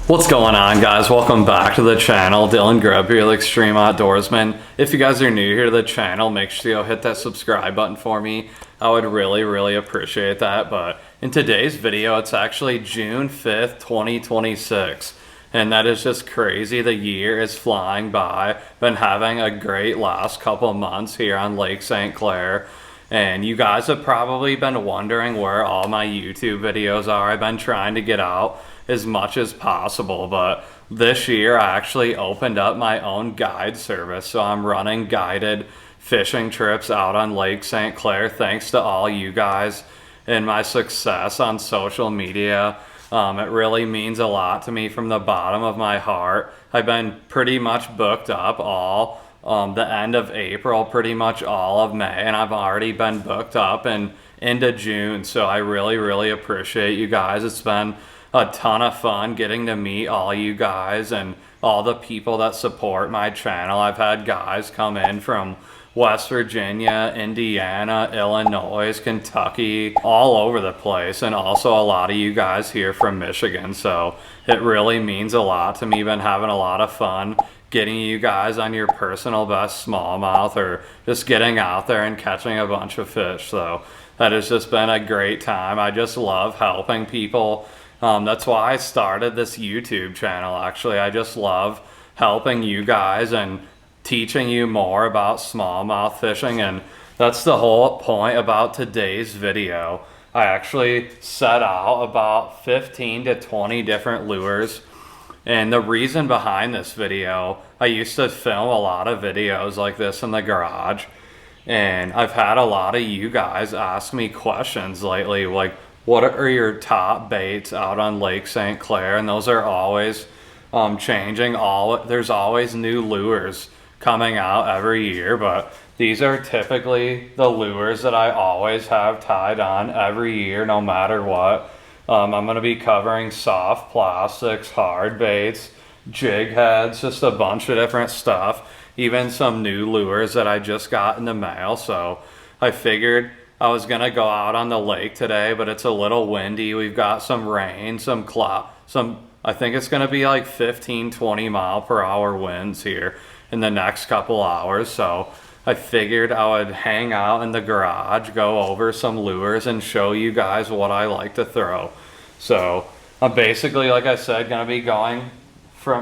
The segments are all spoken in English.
What's going on, guys? Welcome back to the channel. Dylan Grubb here, the Extreme Outdoorsmen. If you guys are new here to the channel, make sure you hit that subscribe button for me. I would really appreciate that. But in today's video, it's actually June 5th, 2026. And that is just crazy. The year is flying by. Been having a great last couple months here on Lake St. Clair. And you guys have probably been wondering where all my YouTube videos are. I've been trying to get out as much as possible, but this year I actually opened up my own guide service. So I'm running guided fishing trips out on Lake St. Clair thanks to all you guys and my success on social media. It really means a lot to me from the bottom of my heart. I've been pretty much booked up all the end of April, pretty much all of May, and I've already been booked up and into June. So I really appreciate you guys. It's been a ton of fun getting to meet all you guys and all the people that support my channel. I've had guys come in from West Virginia, Indiana, Illinois, Kentucky, all over the place, and also a lot of you guys here from Michigan. So it really means a lot to me. Been having a lot of fun getting you guys on your personal best smallmouth or just getting out there and catching a bunch of fish. So that has just been a great time. I just love helping people. That's why I started this YouTube channel. Actually, I just love helping you guys and teaching you more about smallmouth fishing, and that's the whole point about today's video. I actually set out about 15 to 20 different lures, and the reason behind this video, I used to film a lot of videos like this in the garage, and I've had a lot of you guys ask me questions lately, like, what are your top baits out on Lake St. Clair? And those are always changing. There's always new lures coming out every year, but these are typically the lures that I always have tied on every year, no matter what. I'm going to be covering soft plastics, hard baits, jig heads, just a bunch of different stuff, even some new lures that I just got in the mail. So I figured I was gonna go out on the lake today, but it's a little windy. We've got some rain, some cloud, I think it's gonna be like 15-20 mile per hour winds here in the next couple hours. So I figured I would hang out in the garage, go over some lures and show you guys what I like to throw. So I'm basically, like I said, gonna be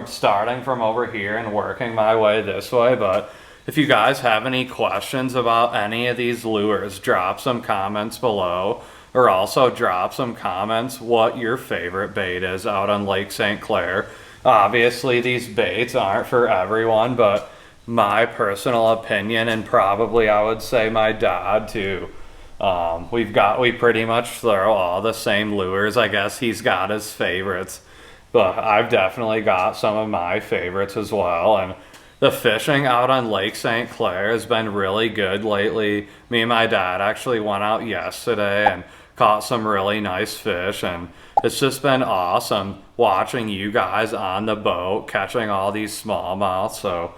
starting from over here and working my way this way. But if you guys have any questions about any of these lures, drop some comments below, or also drop some comments what your favorite bait is out on Lake St. Clair. Obviously these baits aren't for everyone, but my personal opinion, and probably I would say my dad too, we pretty much throw all the same lures. I guess he's got his favorites, but I've definitely got some of my favorites as well. And the fishing out on Lake St. Clair has been really good lately. Me and my dad actually went out yesterday and caught some really nice fish, and it's just been awesome watching you guys on the boat catching all these smallmouth. So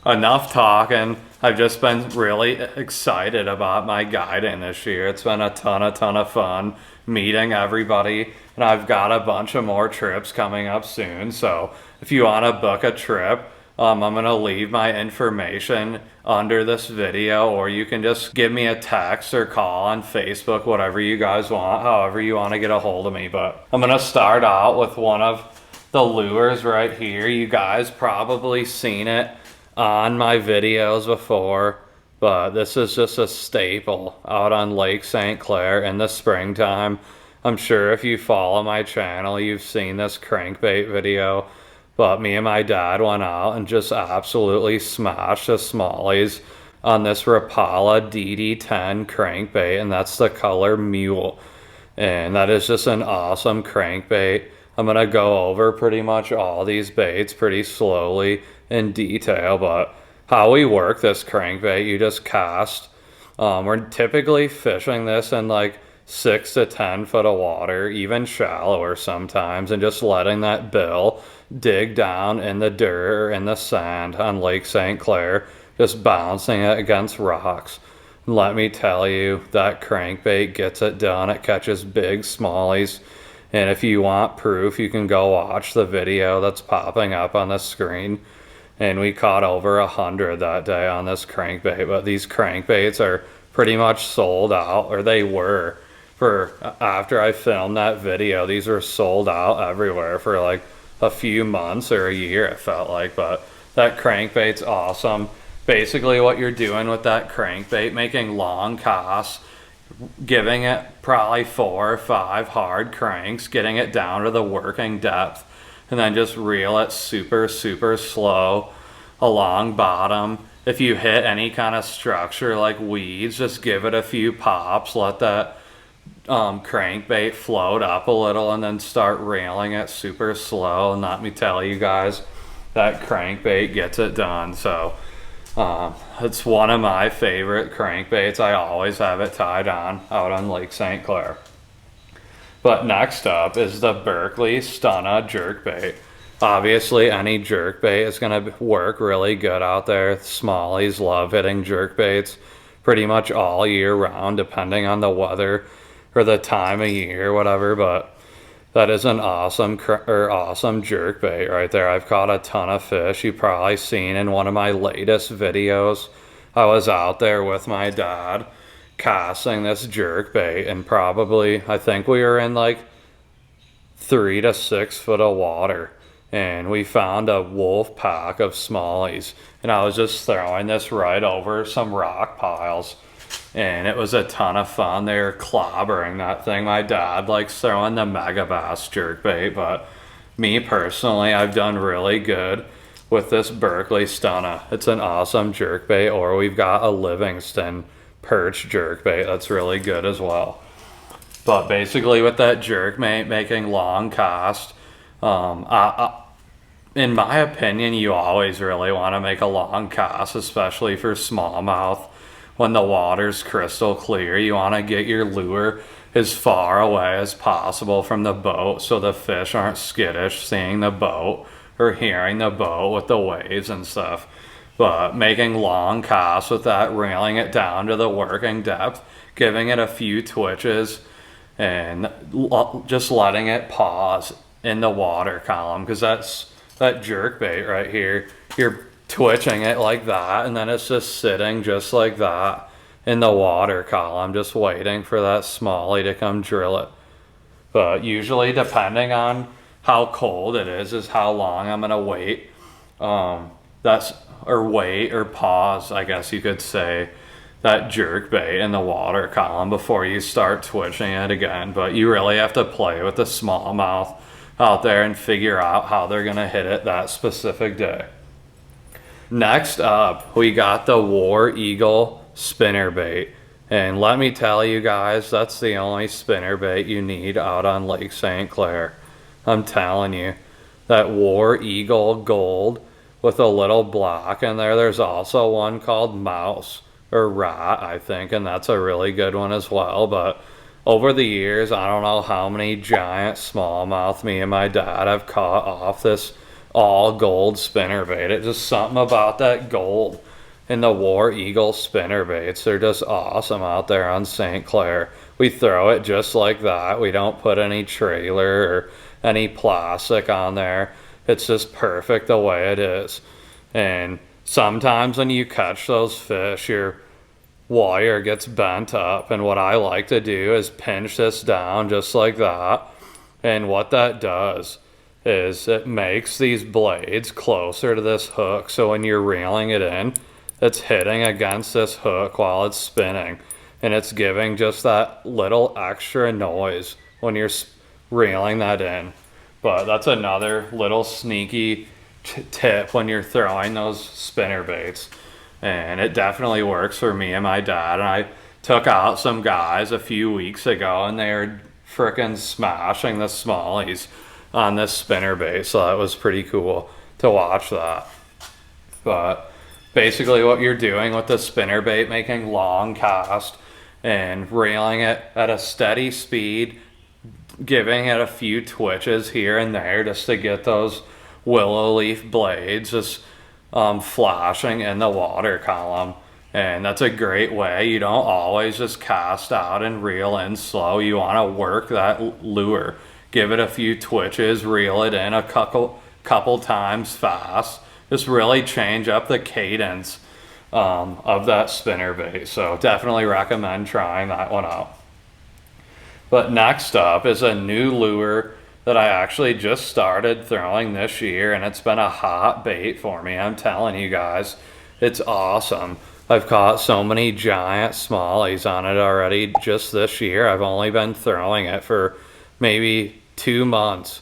enough talking. I've just been really excited about my guiding this year. It's been a ton of fun meeting everybody, and I've got a bunch of more trips coming up soon. So if you want to book a trip, I'm going to leave my information under this video, or you can just give me a text or call on Facebook, whatever you guys want, however you want to get a hold of me. But I'm going to start out with one of the lures right here. You guys probably seen it on my videos before, but this is just a staple out on Lake St. Clair in the springtime. I'm sure if you follow my channel, you've seen this crankbait video. But me and my dad went out and just absolutely smashed the smallies on this Rapala DD10 crankbait, and that's the color Mule. And that is just an awesome crankbait. I'm going to go over pretty much all these baits pretty slowly in detail, but how we work this crankbait, you just cast. We're typically fishing this in like 6 to 10 foot of water, even shallower sometimes, and just letting that bill dig down in the dirt or in the sand on Lake St. Clair, just bouncing it against rocks. And let me tell you, that crankbait gets it done. It catches big smallies, And if you want proof, you can go watch the video that's popping up on the screen. And we caught over 100 that day on this crankbait. But these crankbaits are pretty much sold out, or they were. For after I filmed that video, these were sold out everywhere for like a few months or a year, it felt like. But that crankbait's awesome. Basically what you're doing with that crankbait, making long casts, giving it probably 4 or 5 hard cranks, getting it down to the working depth, and then just reel it super slow along bottom. If you hit any kind of structure like weeds, just give it a few pops, let that crankbait float up a little, and then start reeling it super slow. And let me tell you guys, that crankbait gets it done. So it's one of my favorite crankbaits. I always have it tied on out on Lake St. Clair. But next up is the Berkley Stunna jerkbait. Obviously any jerkbait is going to work really good out there. Smallies love hitting jerkbaits pretty much all year round, depending on the weather or the time of year, whatever. But that is an awesome jerkbait right there. I've caught a ton of fish. You've probably seen in one of my latest videos, I was out there with my dad casting this jerkbait, and probably, I think we were in like 3 to 6 foot of water, and we found a wolf pack of smallies, and I was just throwing this right over some rock piles, and it was a ton of fun. They were clobbering that thing. My dad likes throwing the mega bass jerkbait, but me personally, I've done really good with this Berkley Stunna. It's an awesome jerkbait. Or we've got a Livingston perch jerkbait that's really good as well. But basically with that jerkbait, making long cast, in my opinion, you always really want to make a long cast, especially for smallmouth. When the water's crystal clear, you want to get your lure as far away as possible from the boat so the fish aren't skittish seeing the boat or hearing the boat with the waves and stuff. But making long casts with that, reeling it down to the working depth, giving it a few twitches, and just letting it pause in the water column, because that's that jerkbait right here. You're twitching it like that, and then it's just sitting just like that in the water column, just waiting for that smallie to come drill it. But usually, depending on how cold it is how long I'm gonna wait. Wait or pause, I guess you could say, that jerkbait in the water column before you start twitching it again. But you really have to play with the smallmouth out there and figure out how they're gonna hit it that specific day. Next up, we got the War Eagle spinnerbait. And let me tell you guys, that's the only spinnerbait you need out on Lake St. Clair. I'm telling you, that War Eagle Gold with a little block in there. There's also one called Mouse or Rat, I think, and that's a really good one as well. But over the years, I don't know how many giant smallmouth me and my dad have caught off this all gold spinnerbait. It's just something about that gold in the War Eagle spinnerbaits. They're just awesome out there on St. Clair. We throw it just like that. We don't put any trailer or any plastic on there. It's just perfect the way it is. And sometimes when you catch those fish, your wire gets bent up, and what I like to do is pinch this down just like that. And what that does is it makes these blades closer to this hook, so when you're reeling it in, it's hitting against this hook while it's spinning, and it's giving just that little extra noise when you're reeling that in. But that's another little sneaky tip when you're throwing those spinnerbaits, and it definitely works for me and my dad. And I took out some guys a few weeks ago, and they were frickin' smashing the smallies on this spinnerbait, so that was pretty cool to watch that. But basically what you're doing with the spinnerbait, making long cast and reeling it at a steady speed, giving it a few twitches here and there just to get those willow leaf blades just flashing in the water column. And that's a great way. You don't always just cast out and reel in slow. You want to work that lure, give it a few twitches, reel it in a couple times fast. Just really change up the cadence of that spinnerbait. So definitely recommend trying that one out. But next up is a new lure that I actually just started throwing this year, and it's been a hot bait for me. I'm telling you guys, it's awesome. I've caught so many giant smallies on it already just this year. I've only been throwing it for maybe 2 months,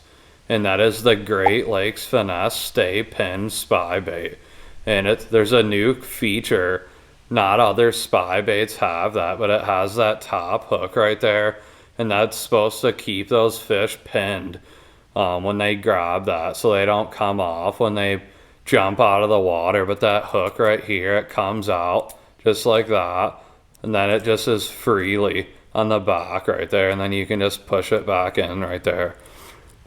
and that is the Great Lakes Finesse Stay Pin Spy Bait. And there's a new feature. Not other spy baits have that, but it has that top hook right there, and that's supposed to keep those fish pinned when they grab that, so they don't come off when they jump out of the water. But that hook right here, it comes out just like that, and then it just is freely on the back right there, and then you can just push it back in right there.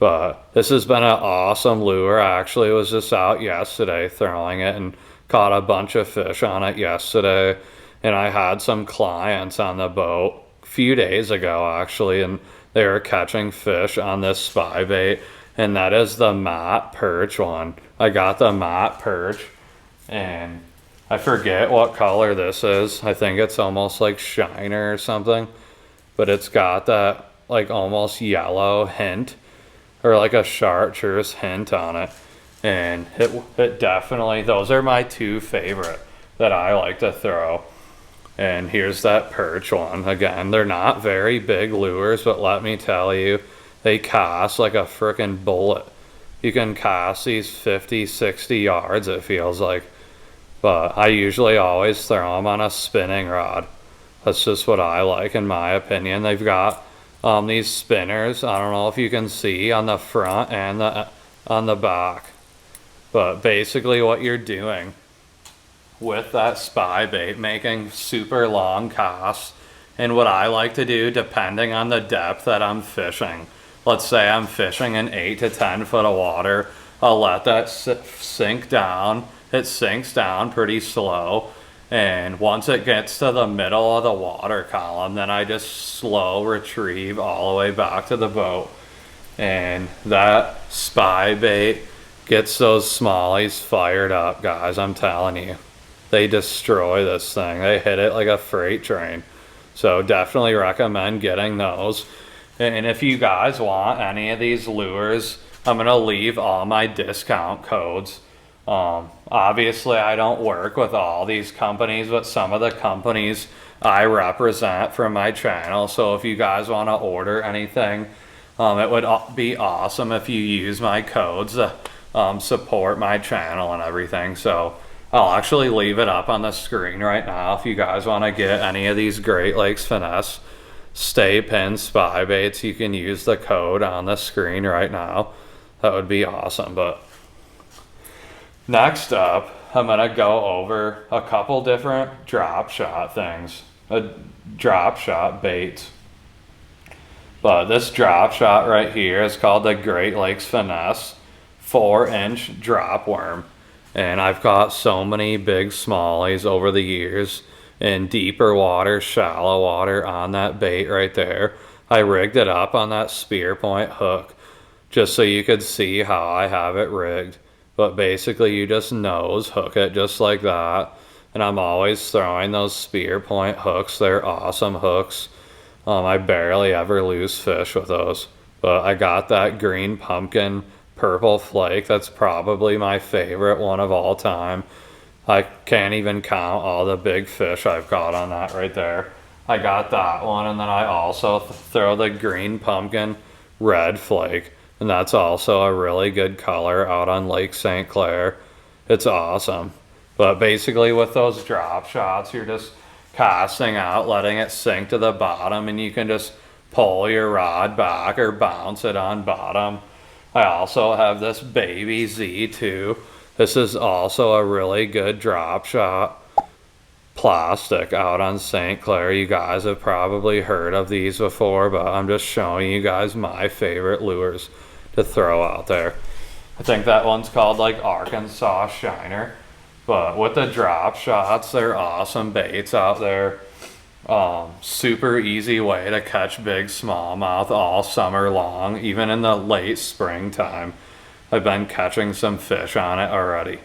But this has been an awesome lure. I actually was just out yesterday throwing it and caught a bunch of fish on it yesterday, and I had some clients on the boat a few days ago actually, and they were catching fish on this spy bait, and that is the matte perch one. I got the matte perch, and I forget what color this is. I think it's almost like shiner or something, but it's got that like almost yellow hint, or like a chartreuse hint on it. And it definitely, those are my 2 favorite that I like to throw. And here's that perch one. Again, they're not very big lures, but let me tell you, they cast like a freaking bullet. You can cast these 50, 60 yards, it feels like. But I usually always throw them on a spinning rod. That's just what I like, in my opinion. They've got these spinners. I don't know if you can see on the front and on the back. But basically what you're doing with that spy bait, making super long casts, and what I like to do, depending on the depth that I'm fishing, let's say I'm fishing in 8 to 10 foot of water, I'll let that sink down. It sinks down pretty slow, and once it gets to the middle of the water column, then I just slow retrieve all the way back to the boat. And that spy bait gets those smallies fired up, guys. I'm telling you, they destroy this thing. They hit it like a freight train. So definitely recommend getting those. And if you guys want any of these lures, I'm gonna leave all my discount codes. Obviously I don't work with all these companies, but some of the companies I represent from my channel. So if you guys want to order anything, it would be awesome if you use my codes to support my channel and everything. So I'll actually leave it up on the screen right now if you guys want to get any of these Great Lakes Finesse Stay Pin Spy Baits. You can use the code on the screen right now. That would be awesome. But next up, I'm gonna go over a couple different drop shot things, drop shot baits. But this drop shot right here is called the Great Lakes Finesse 4-inch Dropworm. And I've caught so many big smallies over the years in deeper water, shallow water on that bait right there. I rigged it up on that spear point hook just so you could see how I have it rigged. But basically you just nose hook it just like that. And I'm always throwing those spear point hooks. They're awesome hooks. I barely ever lose fish with those. But I got that green pumpkin purple flake. That's probably my favorite one of all time. I can't even count all the big fish I've caught on that right there. I got that one, and then I also throw the green pumpkin red flake, and that's also a really good color out on Lake St. Clair. It's awesome. But basically with those drop shots, you're just casting out, letting it sink to the bottom, and you can just pull your rod back or bounce it on bottom. I also have this baby Z2. This is also a really good drop shot plastic out on St. Clair. You guys have probably heard of these before, but I'm just showing you guys my favorite lures to throw out there. I think that one's called like Arkansas Shiner. But with the drop shots, they're awesome baits out there. Super easy way to catch big smallmouth all summer long. Even in the late springtime, I've been catching some fish on it already.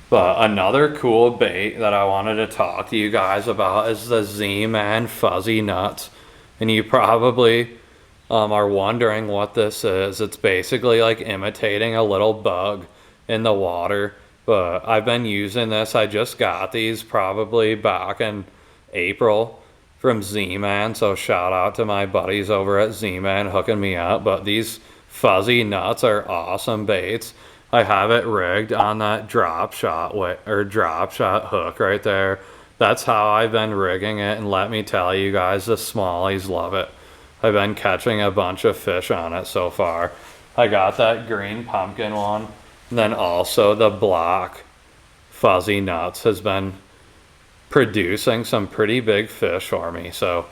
But another cool bait that I wanted to talk to you guys about is the ZMan Fuzzy Nuts. And you probably are wondering what this is. It's basically like imitating a little bug in the water. But I've been using this. I just got these probably back in April from ZMan. So shout out to my buddies over at ZMan hooking me up. But these fuzzy nuts are awesome baits. I have it rigged on that drop shot hook right there. That's how I've been rigging it, and let me tell you guys, the smallies love it. I've been catching a bunch of fish on it so far. I got that green pumpkin one, and then also the black fuzzy nuts has been producing some pretty big fish for me. So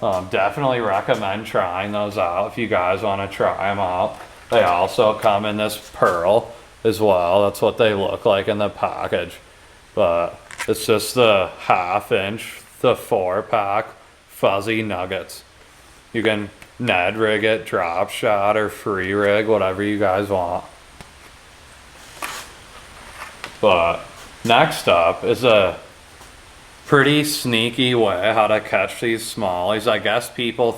definitely recommend trying those out if you guys want to try them out. They also come in this pearl as well. That's what they look like in the package. But it's just the 1/2 inch, the 4-pack fuzzy nuggets. You can Ned rig it, drop shot, or free rig, whatever you guys want. But next up is a pretty sneaky way how to catch these smallies. I guess people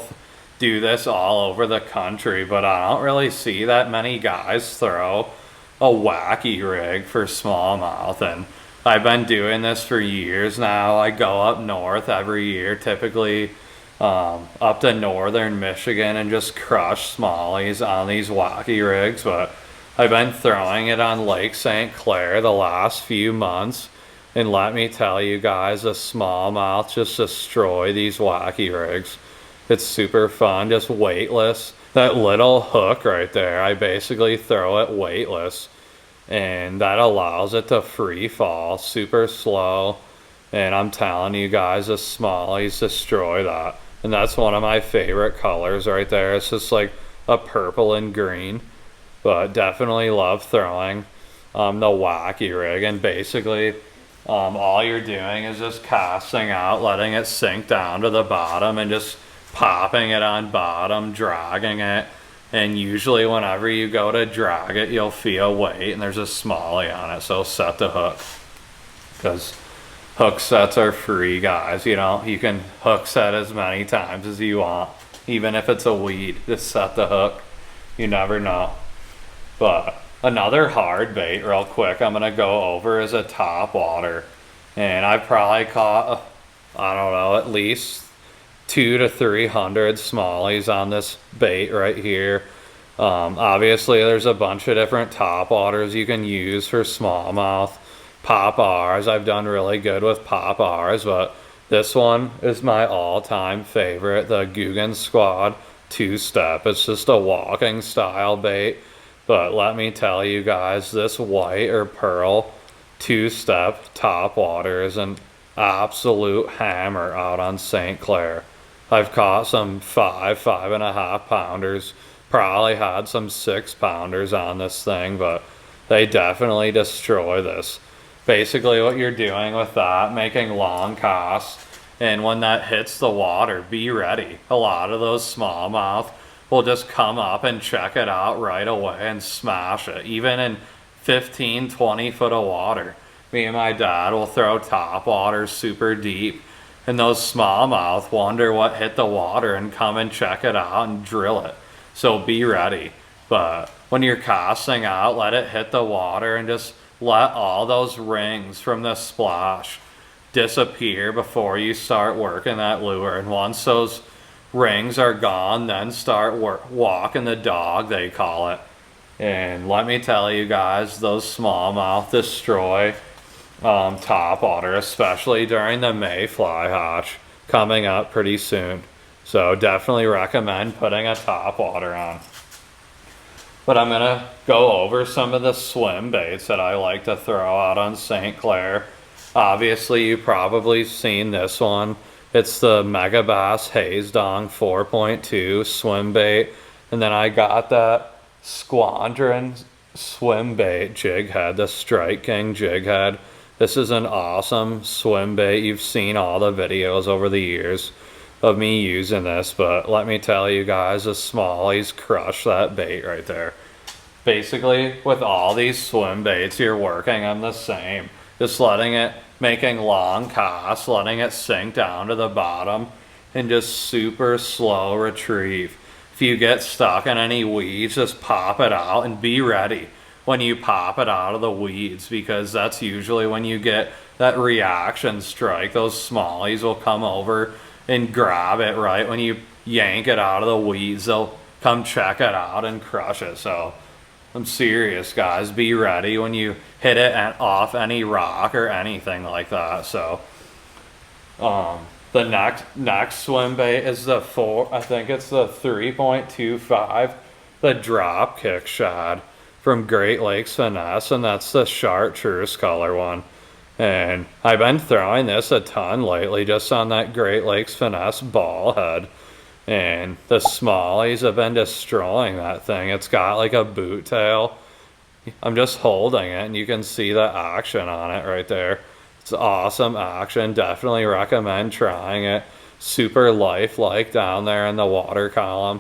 do this all over the country, but I don't really see that many guys throw a wacky rig for smallmouth, and I've been doing this for years now. I go up north every year, typically up to northern Michigan, and just crush smallies on these wacky rigs. But I've been throwing it on Lake St. Clair the last few months, and let me tell you guys, the smallmouth just destroy these wacky rigs. It's super fun, just weightless. That little hook right there, I basically throw it weightless, and that allows it to free fall super slow. And I'm telling you guys, the smallies destroy that. And that's one of my favorite colors right there. It's just like a purple and green. But definitely love throwing the wacky rig. And basically all you're doing is just casting out, letting it sink down to the bottom, and just popping it on bottom, dragging it. And usually whenever you go to drag it, you'll feel weight, and there's a smallie on it. So set the hook, because hook sets are free, guys. You know, you can hook set as many times as you want, even if it's a weed. Just set the hook, you never know. But another hard bait real quick I'm gonna go over is a topwater. And I've probably caught, I don't know, at least 200 to 300 smallies on this bait right here. Obviously there's a bunch of different topwaters you can use for smallmouth. Pop R's, I've done really good with Pop R's, but this one is my all-time favorite, the Googan Squad 2-step. It's just a walking style bait, but let me tell you guys, this white or pearl 2-step topwater is an absolute hammer out on St. Clair. I've caught some 5.5 pounders, probably had some 6 pounders on this thing, but they definitely destroy this. Basically what you're doing with that, making long casts, and when that hits the water, be ready. A lot of those smallmouth will just come up and check it out right away and smash it, even in 15-20 foot of water. Me and my dad will throw topwaters super deep, and those smallmouth wonder what hit the water and come and check it out and drill it. So be ready. But when you're casting out, let it hit the water and just let all those rings from the splash disappear before you start working that lure. And once those rings are gone, then start walking the dog, they call it. And let me tell you guys, those smallmouth destroy topwater, especially during the May fly hatch coming up pretty soon. So definitely recommend putting a topwater on. But I'm gonna go over some of the swim baits that I like to throw out on St. Clair. Obviously you've probably seen this one. It's the Megabass Haze Dong 4.2 swim bait. And then I got that Squadron swim bait jig head, the Strike King jig head. This is an awesome swim bait. You've seen all the videos over the years of me using this, but let me tell you guys, the smallies crush that bait right there. Basically, with all these swim baits, you're working on the same. Just letting it, making long casts, letting it sink down to the bottom, and just super slow retrieve. If you get stuck in any weeds, just pop it out and be ready when you pop it out of the weeds, because that's usually when you get that reaction strike. Those smallies will come over and grab it right when you yank it out of the weeds. They'll come check it out and crush it. So I'm serious, guys. Be ready when you hit it off any rock or anything like that. So the next swim bait is the I think it's the 3.25, the drop kick shad from Great Lakes Finesse, and that's the chartreuse color one. And I've been throwing this a ton lately just on that Great Lakes Finesse ball head, and the smallies have been destroying that thing. It's got like a boot tail. I'm just holding it and you can see the action on it right there. It's awesome action. Definitely recommend trying it. Super lifelike down there in the water column,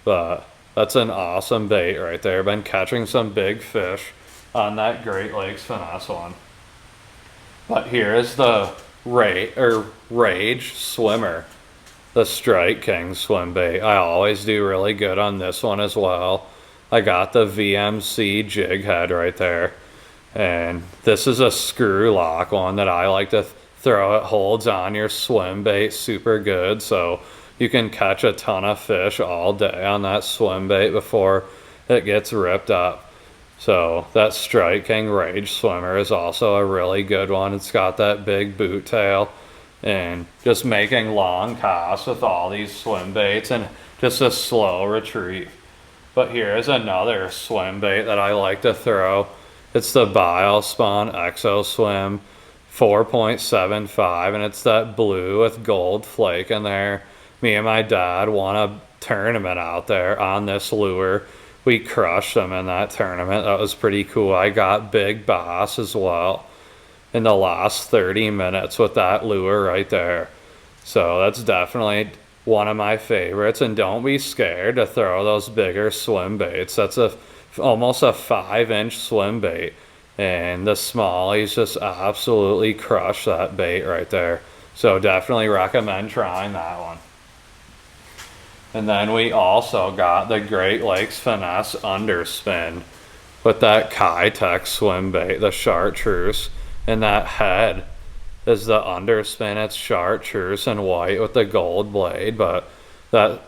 but that's an awesome bait right there. Been catching some big fish on that Great Lakes Finesse one. But here is the Rage Swimmer, the Strike King swim bait. I always do really good on this one as well. I got the VMC jig head right there. And this is a screw lock one that I like to throw. It holds on your swim bait super good, so you can catch a ton of fish all day on that swim bait before it gets ripped up. So that Strike King Rage Swimmer is also a really good one. It's got that big boot tail, and just making long casts with all these swim baits and just a slow retrieve. But here's another swim bait that I like to throw. It's the Biospawn Exo Swim 4.75, and it's that blue with gold flake in there. Me and my dad won a tournament out there on this lure. We crushed them in that tournament. That was pretty cool. I got big bass as well in the last 30 minutes with that lure right there. So that's definitely one of my favorites. And don't be scared to throw those bigger swim baits. That's almost a 5-inch swim bait, and the smallies just absolutely crush that bait right there. So definitely recommend trying that one. And then we also got the Great Lakes Finesse underspin with that Kitech swim bait, the chartreuse, and that head is the underspin. It's chartreuse and white with the gold blade, but that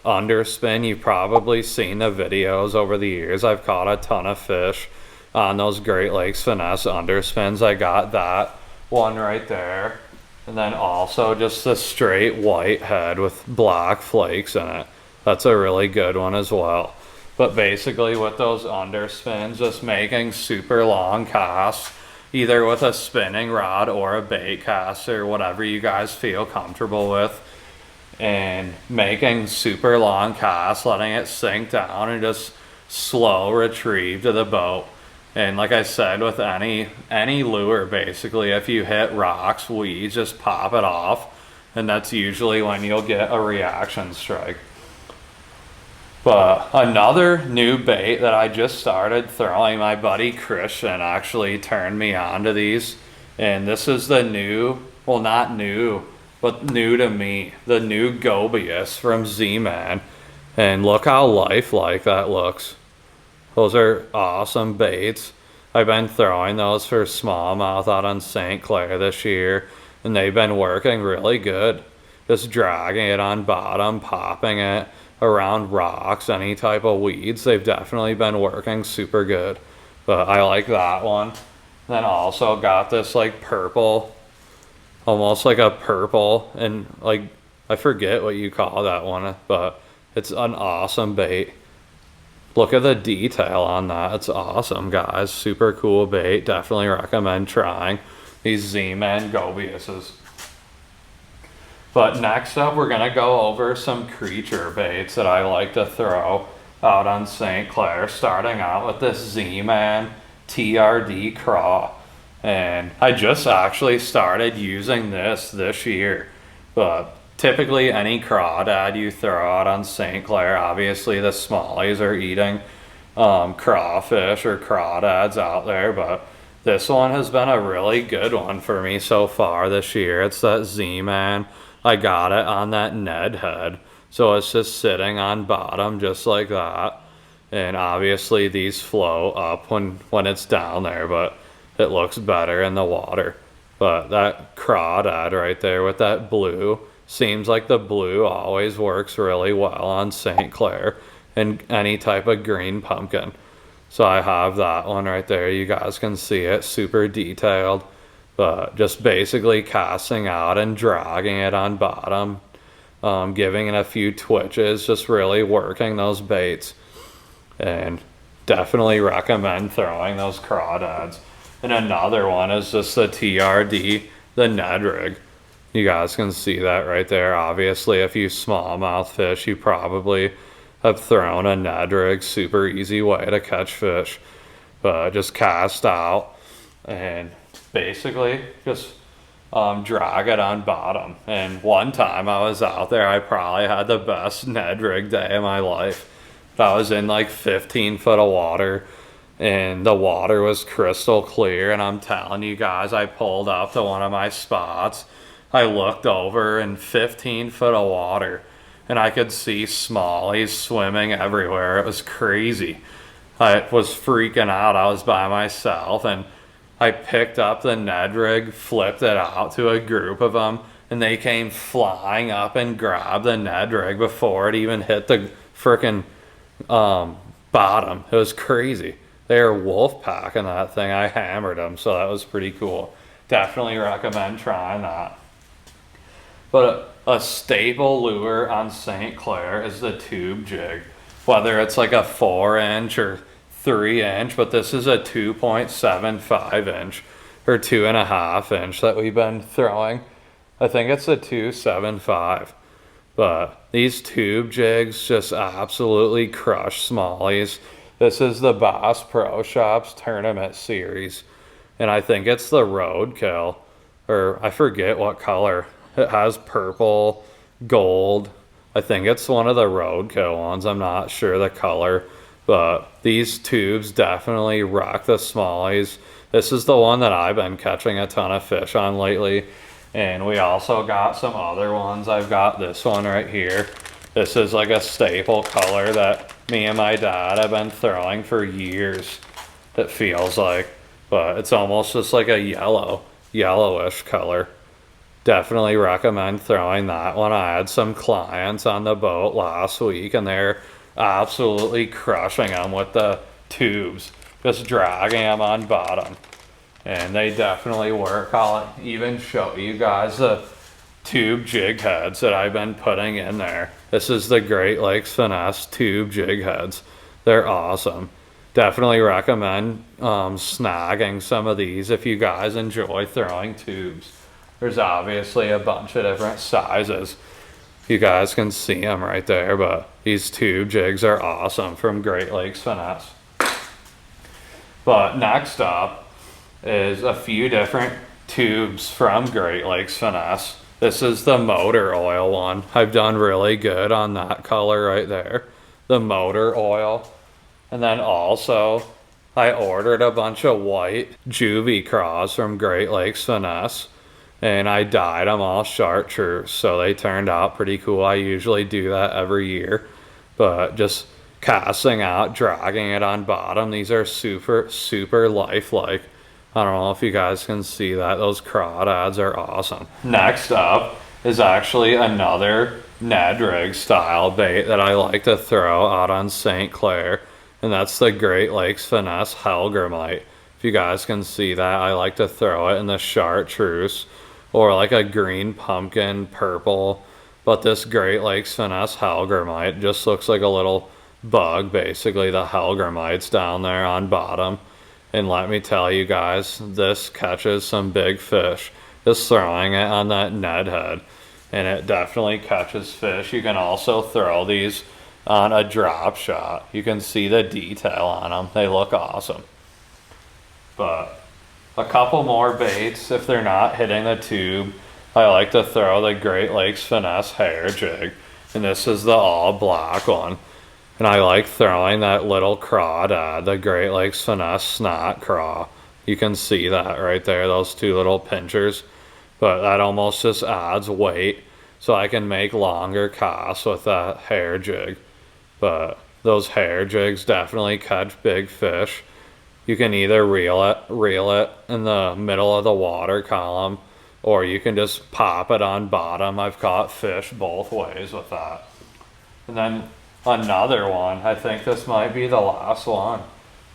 underspin, you've probably seen the videos over the years. I've caught a ton of fish on those Great Lakes Finesse underspins. I got that one right there, and then also just the straight white head with black flakes in it. That's a really good one as well. But basically with those underspins, just making super long casts, either with a spinning rod or a bait caster, whatever you guys feel comfortable with, and making super long casts, letting it sink down and just slow retrieve to the boat. And like I said, with any lure, basically, if you hit rocks, weeds, just pop it off, and that's usually when you'll get a reaction strike. But another new bait that I just started throwing, my buddy Christian actually turned me on to these, and this is the new, well, not new, but new to me, the new Gobius from ZMan. And look how lifelike that looks. Those are awesome baits. I've been throwing those for smallmouth out on St. Clair this year, and they've been working really good. Just dragging it on bottom, popping it around rocks, any type of weeds. They've definitely been working super good. But I like that one. Then also got this like purple, almost like a purple, and like I forget what you call that one, but it's an awesome bait. Look at the detail on that. It's awesome, guys. Super cool bait. Definitely recommend trying these ZMan Gobiuses. But next up, we're gonna go over some creature baits that I like to throw out on St. Clair, starting out with this ZMan TRD Craw. And I just actually started using this year. But typically any crawdad you throw out on St. Clair, obviously the smallies are eating crawfish or crawdads out there, but this one has been a really good one for me so far this year. It's that ZMan. I got it on that Ned head, so it's just sitting on bottom just like that. And obviously these flow up when it's down there, but it looks better in the water. But that crawdad right there with that blue, seems like the blue always works really well on St. Clair and any type of green pumpkin. So I have that one right there. You guys can see it, super detailed. But just basically casting out and dragging it on bottom, giving it a few twitches, just really working those baits. And definitely recommend throwing those crawdads. And another one is just the TRD, the Ned Rig. You guys can see that right there. Obviously, if you smallmouth fish, you probably have thrown a Ned Rig. Super easy way to catch fish. But just cast out and basically just drag it on bottom. And one time I was out there, I probably had the best Ned Rig day of my life. I was in like 15 foot of water, and the water was crystal clear, and I'm telling you guys, I pulled up to one of my spots. I looked over in 15 foot of water, and I could see smallies swimming everywhere. It was crazy. I was freaking out. I was by myself, and I picked up the Ned Rig, flipped it out to a group of them, and they came flying up and grabbed the Ned Rig before it even hit the frickin' bottom. It was crazy. They were wolf packing that thing. I hammered them, so that was pretty cool. Definitely recommend trying that. But a staple lure on St. Clair is the tube jig, whether it's like a 4-inch or 3-inch, but this is a 2.75 inch or 2.5 inch that we've been throwing. I think it's a 2.75. But these tube jigs just absolutely crush smallies. This is the Bass Pro Shops Tournament Series, and I think it's the Roadkill, or I forget what color. It has purple, gold. I think it's one of the Roadkill ones. I'm not sure the color, but these tubes definitely rock the smallies. This is the one that I've been catching a ton of fish on lately. And we also got some other ones. I've got this one right here. This is like a staple color that me and my dad have been throwing for years, it feels like. But it's almost just like a yellowish color. Definitely recommend throwing that one. I had some clients on the boat last week, and they're absolutely crushing them with the tubes, just dragging them on bottom. And they definitely work. I'll even show you guys the tube jig heads that I've been putting in there. This is the Great Lakes Finesse tube jig heads. They're awesome. Definitely recommend snagging some of these if you guys enjoy throwing tubes. There's obviously a bunch of different sizes. You guys can see them right there, but these tube jigs are awesome from Great Lakes Finesse. But next up is a few different tubes from Great Lakes Finesse. This is the motor oil one. I've done really good on that color right there, the motor oil. And then also I ordered a bunch of white Juvy Craws from Great Lakes Finesse, and I dyed them all chartreuse, so they turned out pretty cool. I usually do that every year, but just casting out, dragging it on bottom. These are super lifelike. I don't know if you guys can see that. Those crawdads are awesome. Next up is actually another Ned Rigs style bait that I like to throw out on St. Clair, and that's the Great Lakes Finesse Hellgrammite. If you guys can see that, I like to throw it in the chartreuse or like a green pumpkin, purple. But this Great Lakes Finesse Hellgrammite just looks like a little bug, basically. The Hellgrammites down there on bottom. And let me tell you guys, this catches some big fish. Just throwing it on that Ned head, and it definitely catches fish. You can also throw these on a drop shot. You can see the detail on them. They look awesome. But a couple more baits. If they're not hitting the tube, I like to throw the Great Lakes Finesse hair jig. And this is the all black one. And I like throwing that little crawdad, the Great Lakes Finesse snot craw. You can see that right there, those two little pinchers. But that almost just adds weight, so I can make longer casts with that hair jig. But those hair jigs definitely catch big fish. You can either reel it in the middle of the water column, or you can just pop it on bottom. I've caught fish both ways with that. And then another one, I think this might be the last one,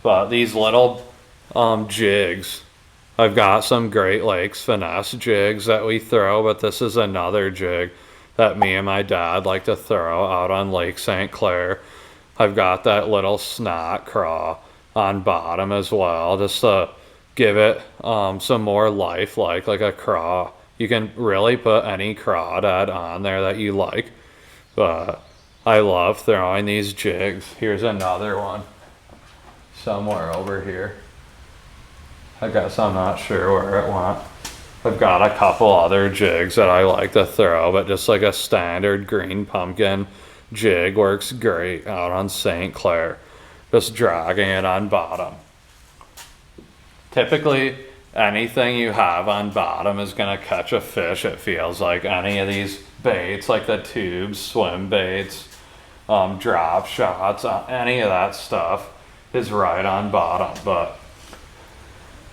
but these little jigs. I've got some Great Lakes Finesse jigs that we throw, but this is another jig that me and my dad like to throw out on Lake St. Clair. I've got that little snot craw on bottom as well, just to give it some more life, like a craw. You can really put any crawdad on there that you like, but I love throwing these jigs. Here's another one somewhere over here. I guess I'm not sure where it went. I've got a couple other jigs that I like to throw, but just like a standard green pumpkin jig works great out on St. Clair. Just dragging it on bottom. Typically, anything you have on bottom is gonna catch a fish, it feels like. Any of these baits, like the tubes, swim baits, drop shots, any of that stuff is right on bottom. But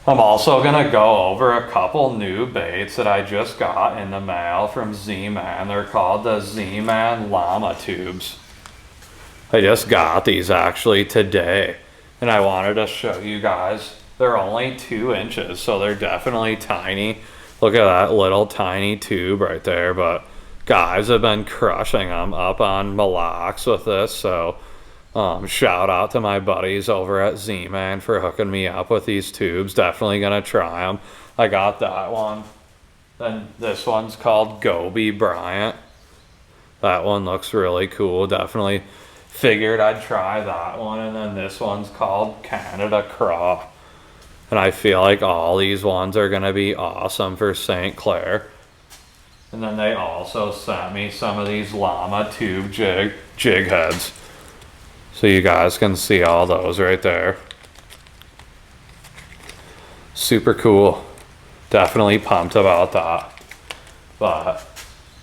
I'm also gonna go over a couple new baits that I just got in the mail from ZMan. They're called the ZMan Llama tubes. I just got these actually today, and I wanted to show you guys. They're only 2 inches, so they're definitely tiny. Look at that little tiny tube right there, but guys have been crushing them up on Mille Lacs with this, so shout out to my buddies over at ZMan for hooking me up with these tubes. Definitely gonna try them. I got that one. Then this one's called Goby Bryant. That one looks really cool. Definitely figured I'd try that one. And then this one's called Canada Craw. And I feel like all these ones are gonna be awesome for St. Clair. And then they also sent me some of these llama tube jig heads. So you guys can see all those right there. Super cool. Definitely pumped about that. But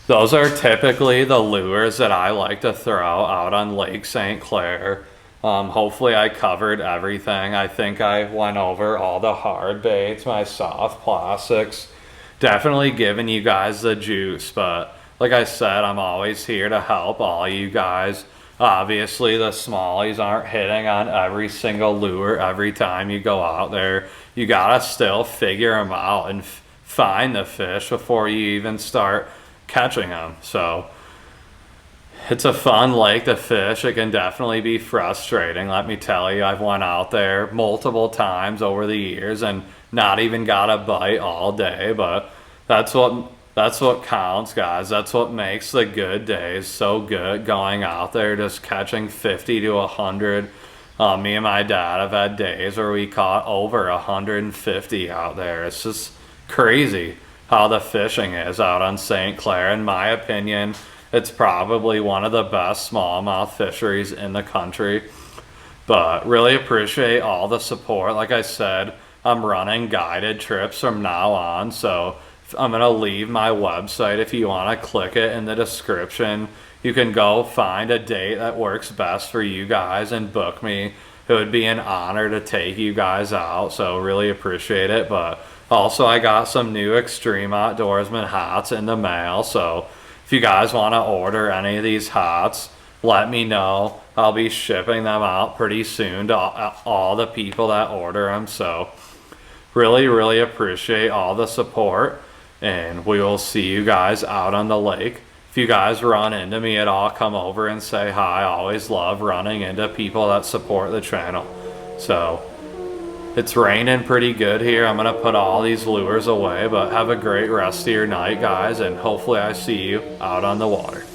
those are typically the lures that I like to throw out on Lake St. Clair. Hopefully I covered everything. I think I went over all the hard baits, my soft plastics. Definitely giving you guys the juice, but like I said, I'm always here to help all you guys. Obviously, the smallies aren't hitting on every single lure every time you go out there. You gotta still figure them out and find the fish before you even start catching them. So it's a fun lake to fish. It can definitely be frustrating, let me tell you. I've went out there multiple times over the years and not even got a bite all day, but that's what counts, guys. That's what makes the good days so good, going out there just catching 50 to 100. Me and my dad have had days where we caught over 150 out there. It's just crazy how the fishing is out on St. Clair. In my opinion, it's probably one of the best smallmouth fisheries in the country. But really appreciate all the support. Like I said, I'm running guided trips from now on, so I'm gonna leave my website if you want to click it in the description. You can go find a date that works best for you guys and book me. It would be an honor to take you guys out, so really appreciate it. But also I got some new Extreme Outdoorsmen hats in the mail, so if you guys want to order any of these hats, let me know. I'll be shipping them out pretty soon to all the people that order them. So really appreciate all the support, and we will see you guys out on the lake. If you guys run into me at all, come over and say hi. I always love running into people that support the channel. So it's raining pretty good here. I'm gonna put all these lures away, but have a great rest of your night, guys, and hopefully I see you out on the water.